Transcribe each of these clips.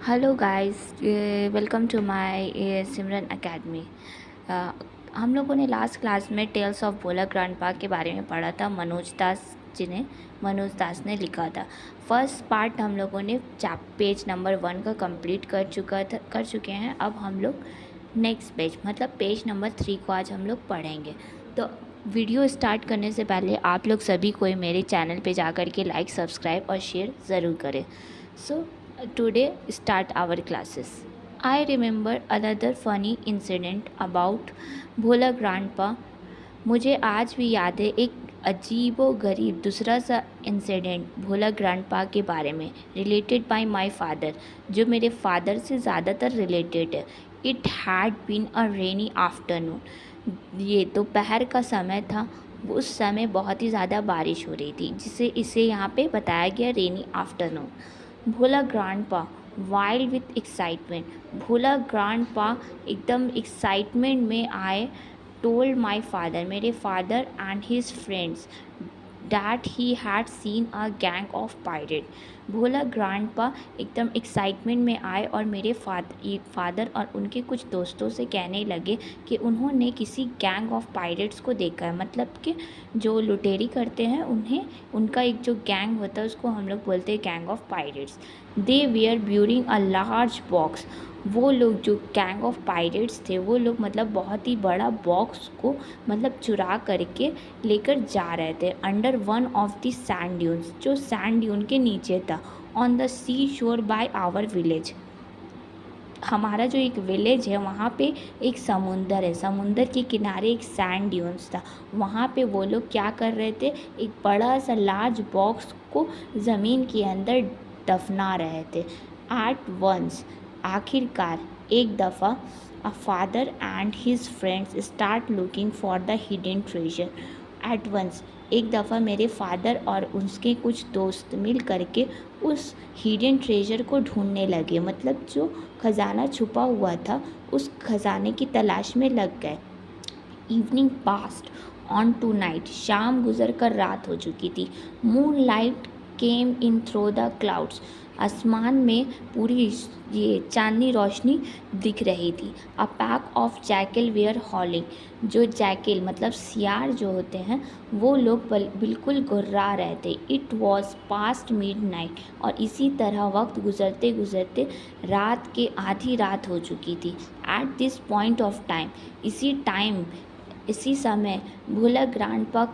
Hello guys, welcome to my Simran academy. हम लोगों ने लास्ट क्लास में टेल्स ऑफ भोला ग्रैंडपा के बारे में पढ़ा था। मनोज दास ने लिखा था। फर्स्ट पार्ट हम लोगों ने पेज नंबर 1 का कंप्लीट कर चुके हैं। अब हम लोग नेक्स्ट पेज मतलब पेज नंबर 3 को आज हम लोग पढ़ेंगे। तो वीडियो स्टार्ट करने से पहले आप लोग सभी को मेरे चैनल पे जा कर के लाइक, सब्सक्राइब और शेयर ज़रूर करें। सो today start our classes. I remember another funny incident about Bhola grandpa. मुझे आज भी याद है एक अजीबो गरीब दूसरा सा इंसिडेंट भोला ग्रैंडपा के बारे में, रिलेटेड बाय माय फादर, जो मेरे फादर से ज़्यादातर रिलेटेड है। It had been a rainy afternoon. ये दोपहर का समय था। उस समय बहुत ही ज़्यादा बारिश हो रही थी, जिसे इसे यहाँ पे बताया गया rainy afternoon. Bhola grandpa wild with excitement. Bhola grandpa एकदम एक्साइटमेंट में आए। टोल्ड माई फादर, मेरे father and his friends, that he had seen a gang of pirate. भोला ग्रैंडपा एकदम एक्साइटमेंट में आए और मेरे फादर और उनके कुछ दोस्तों से कहने लगे कि उन्होंने किसी गैंग ऑफ पायरेट्स को देखा है। मतलब कि जो लुटेरी करते हैं उन्हें, उनका एक जो गैंग होता है उसको हम लोग बोलते हैं gang of pirates. They were burying a large box. वो लोग जो गैंग ऑफ पायरेट्स थे वो लोग मतलब बहुत ही बड़ा बॉक्स को मतलब चुरा करके लेकर जा रहे थे under one of the sand dunes, जो सैंड ड्यून के नीचे था। ऑन द सी शोर बाय आवर विलेज। हमारा जो एक विलेज है वहाँ पे एक समुंदर है। समुंदर के किनारे एक सैंड ड्यून्स था। वहाँ पे वो लोग क्या कर रहे थे, एक बड़ा सा लार्ज बॉक्स को ज़मीन के अंदर दफना रहे थे। एट वंस, आखिरकार एक दफ़ा, a father and his friends start looking for the hidden treasure. At once, एक दफ़ा मेरे फादर और उसके कुछ दोस्त मिल करके उस हिडन ट्रेजर को ढूंढने लगे। मतलब जो खजाना छुपा हुआ था उस खजाने की तलाश में लग गए। Evening passed on to night, शाम गुजर कर रात हो चुकी थी। Moon light came in through the clouds, आसमान में पूरी ये चांदनी रोशनी दिख रही थी। A pack of jackal were howling, जो जैकल मतलब सियार जो होते हैं वो लोग बिल्कुल गुर्रा रहे थे। It was past mid night, और इसी तरह वक्त गुजरते गुजरते रात के आधी रात हो चुकी थी। At this point of time, इसी समय भोला ग्रैंडपा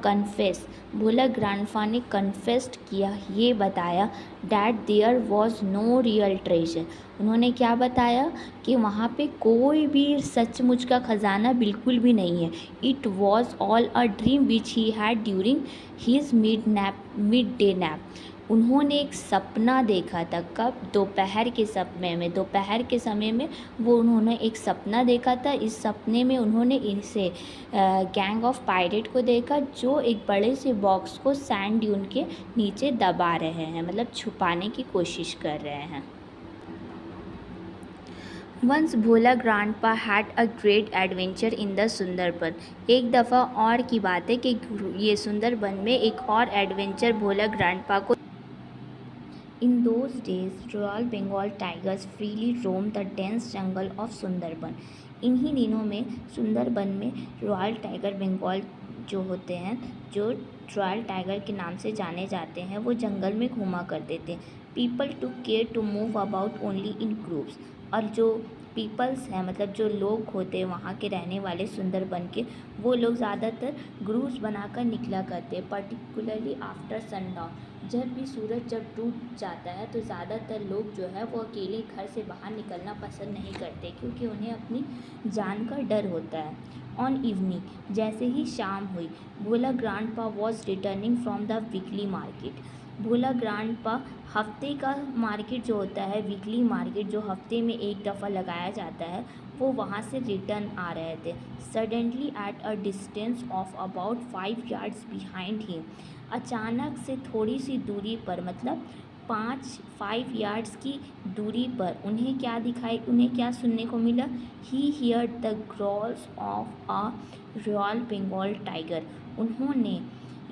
ने कन्फेस्ड किया, ये बताया that there was no real treasure. उन्होंने क्या बताया कि वहाँ पे कोई भी सचमुच का ख़जाना बिल्कुल भी नहीं है। It was all a dream which he had during his mid day nap. उन्होंने एक सपना देखा था। कब? दोपहर के समय में वो उन्होंने एक सपना देखा था। इस सपने में उन्होंने इसे गैंग ऑफ पायरेट को देखा, जो एक बड़े से बॉक्स को सैंड ड्यून के नीचे दबा रहे हैं, मतलब छुपाने की कोशिश कर रहे हैं। Once Bhola grandpa had a great adventure in the Sundarban. एक दफ़ा और की बात है कि ये सुंदरबन में एक और एडवेंचर भोला ग्रैंडपा को। In those days, Royal Bengal tigers freely roamed the dense jungle of Sundarban. इन्हीं दिनों में सुंदरबन में रॉयल टाइगर बंगाल जो होते हैं, जो रॉयल टाइगर के नाम से जाने जाते हैं, वो जंगल में घूमा करते थे। People to care to move about only in groups, और जो पीपल्स हैं मतलब जो लोग होते हैं वहाँ के रहने वाले सुंदरबन के, वो लोग ज़्यादातर ग्रुप्स बनाकर निकला करते हैं। पर्टिकुलरली आफ्टर सनडाउन, जब भी सूरज जब डूब जाता है तो ज़्यादातर लोग जो है वो अकेले घर से बाहर निकलना पसंद नहीं करते, क्योंकि उन्हें अपनी जान का डर होता है। ऑन इवनिंग, जैसे ही शाम हुई, Bhola grandpa was returning from the weekly market. Bhola grandpa हफ्ते का मार्केट जो होता है, वीकली मार्केट जो हफ्ते में एक दफ़ा लगाया जाता है, वो वहाँ से रिटर्न आ रहे थे। Suddenly at a distance of about 5 yards behind him, अचानक से थोड़ी सी दूरी पर, मतलब 5 yards की दूरी पर उन्हें क्या सुनने को मिला? He hear the growls of a royal Bengal tiger. उन्होंने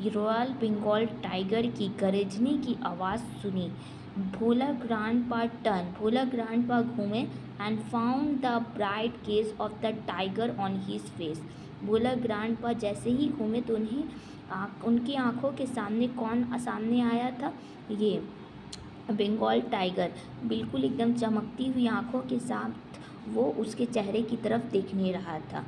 रॉयल बंगाल टाइगर की गरजने की आवाज़ सुनी। Bhola grandpa turn, Bhola grandpa घूमे and found the bright gaze of the tiger on his face. Bhola grandpa जैसे ही घूमे तो उनकी आंखों के सामने कौन सामने आया था? ये बंगाल टाइगर बिल्कुल एकदम चमकती हुई आंखों के साथ वो उसके चेहरे की तरफ देखने रहा था।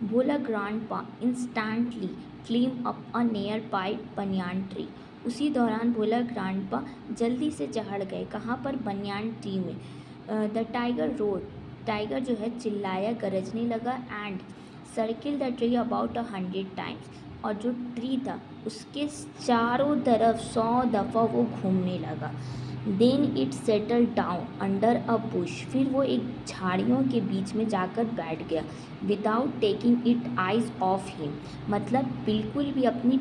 Bhola grandpa instantly climb up a nearby banyan tree. उसी दौरान भोला ग्रैंडपा जल्दी से चढ़ गए। कहाँ पर? बनियान ट्री में। द टाइगर रोड, टाइगर जो है चिल्लाया, गरजने लगा and circle the tree about 100 times. और जो ट्री था उसके चारों तरफ 100 दफ़ा वो घूमने लगा। Then it settle down under a bush, फिर वो एक झाड़ियों के बीच में जाकर बैठ गया। Without taking it eyes of him, मतलब बिल्कुल भी अपनी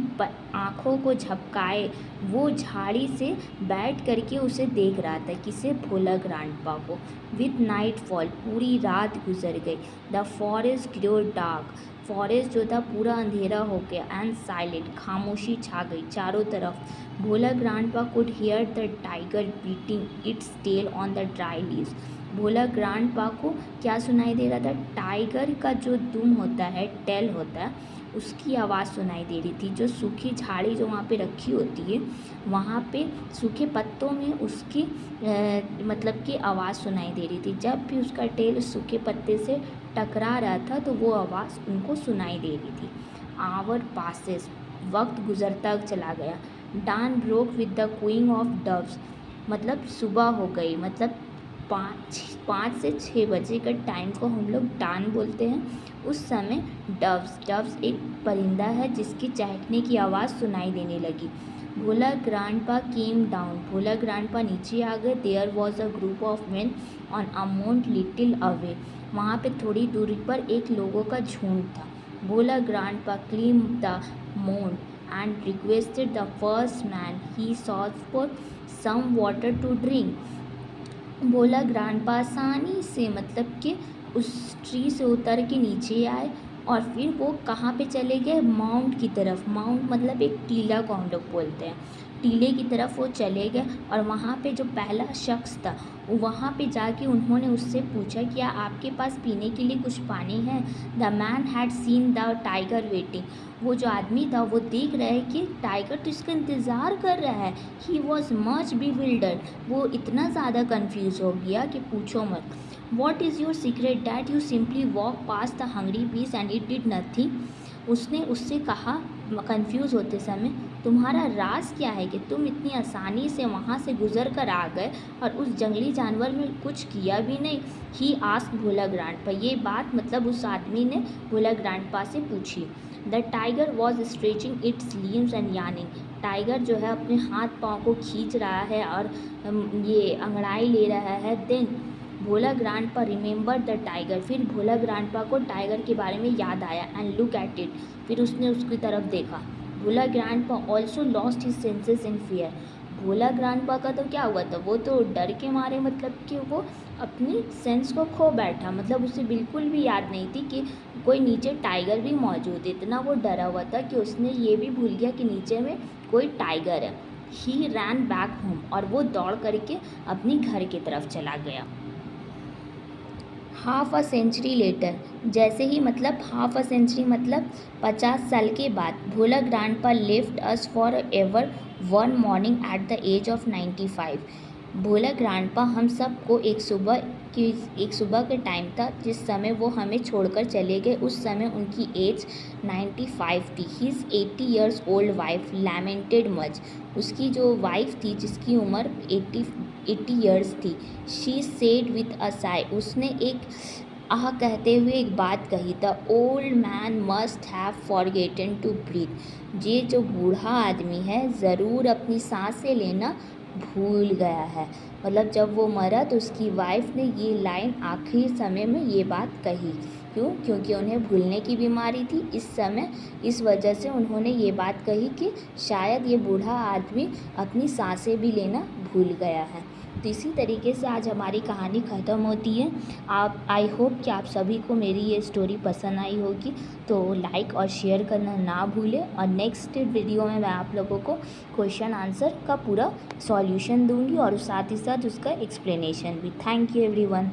आँखों को झपकाए वो झाड़ी से बैठ करके उसे देख रहा था। किसे? भोला ग्रैंडपा को। विथ नाइट फॉल, पूरी रात गुजर गई। The forest grow dark, forest जो था पूरा अंधेरा हो गया। एंड साइलेंट, खामोशी छा गई चारों तरफ। Bhola grandpa could hear the tiger beating its tail on the dry leaves. Bhola grandpa को क्या सुनाई दे रहा था? टाइगर का जो दुम होता है, टेल होता है, उसकी आवाज़ सुनाई दे रही थी। जो सूखी झाड़ी जो वहाँ पे रखी होती है, वहाँ पे सूखे पत्तों में उसकी मतलब कि आवाज़ सुनाई दे रही थी। जब भी उसका टेल सूखे पत्ते से टकरा रहा था तो वो आवाज़ उनको सुनाई दे रही थी। आवर पासेस, वक्त गुजरता चला गया। Dawn broke with the cooing of doves, मतलब सुबह हो गई, मतलब 5 से 6 बजे का टाइम को हम लोग डान बोलते हैं। उस समय डव्स एक परिंदा है जिसकी चहकने की आवाज़ सुनाई देने लगी। Bhola grandpa came down, Bhola grandpa नीचे आ गए। There was a group of men on a mount little away, वहाँ पे थोड़ी दूरी पर एक लोगों का झुंड था। Bhola grandpa climb the mount and requested the first man he saw for some water to drink। Bhola grandpa आसानी से मतलब कि उस ट्री से उतर के नीचे आए और फिर वो कहाँ पे चले गए? माउंट की तरफ। माउंट मतलब एक टीला को हम लोग बोलते हैं। टीले की तरफ वो चले गए और वहाँ पे जो पहला शख्स था वहाँ पे जाके उन्होंने उससे पूछा, क्या आपके पास पीने के लिए कुछ पानी है? The man had seen the tiger waiting, वो जो आदमी था वो देख रहा है कि टाइगर तो इसका इंतज़ार कर रहा है। ही वॉज मच बिविल्डर्ड, वो इतना ज़्यादा कन्फ्यूज़ हो गया कि पूछो मत। What is your secret that you simply walk pass the hungry बीस एंड इट डिड नथिंग। उसने उससे कहा कंफ्यूज होते समय, तुम्हारा राज क्या है कि तुम इतनी आसानी से वहाँ से गुजर कर आ गए और उस जंगली जानवर में कुछ किया भी नहीं। ही आस्क्ड भोला ग्रैंडपा, ये बात मतलब उस आदमी ने भोला ग्रैंडपा से पूछी। The tiger was stretching its limbs and yawning, tiger जो है अपने हाथ पाँव को खींच रहा है और ये अंगड़ाई ले रहा है। Then Bhola grandpa remember the tiger, फिर भोला ग्रैंडपा को टाइगर के बारे में याद आया। एंड लुक एट इट, फिर उसने उसकी तरफ देखा। Bhola grandpa also lost his senses in fear, Bhola grandpa का तो क्या हुआ था, वो तो डर के मारे मतलब कि वो अपनी सेंस को खो बैठा, मतलब उसे बिल्कुल भी याद नहीं थी कि कोई नीचे टाइगर भी मौजूद है। इतना वो डरा हुआ था कि उसने ये भी भूल गया कि नीचे में कोई टाइगर है। ही रैन बैक होम, और वो दौड़ करके अपनी घर की तरफ चला गया। हाफ अ सेंचुरी लेटर, जैसे ही मतलब हाफ अ सेंचुरी मतलब 50 साल के बाद, Bhola grandpa left us for ever one morning at the age of 95। Bhola grandpa हम सबको एक सुबह के टाइम था जिस समय वो हमें छोड़कर चले गए। उस समय उनकी एज 95 थी। His 80 years old wife lamented much, उसकी जो वाइफ थी जिसकी उम्र 80 ईयर्स थी। She said with a sigh, उसने एक आह कहते हुए एक बात कही। The old man must have forgotten to breathe, ये जो बूढ़ा आदमी है ज़रूर अपनी सांसें लेना भूल गया है। मतलब जब वो मरा तो उसकी वाइफ ने ये लाइन आखिरी समय में ये बात कही। क्यों? क्योंकि उन्हें भूलने की बीमारी थी इस समय, इस वजह से उन्होंने ये बात कही कि शायद ये बूढ़ा आदमी अपनी सांसें भी लेना भूल गया है। तो इसी तरीके से आज हमारी कहानी ख़त्म होती है। आप आई होप कि आप सभी को मेरी ये स्टोरी पसंद आई होगी, तो लाइक और शेयर करना ना भूलें। और नेक्स्ट वीडियो में मैं आप लोगों को क्वेश्चन आंसर का पूरा सॉल्यूशन दूंगी और साथ ही साथ उसका एक्सप्लेनेशन भी। Thank you everyone.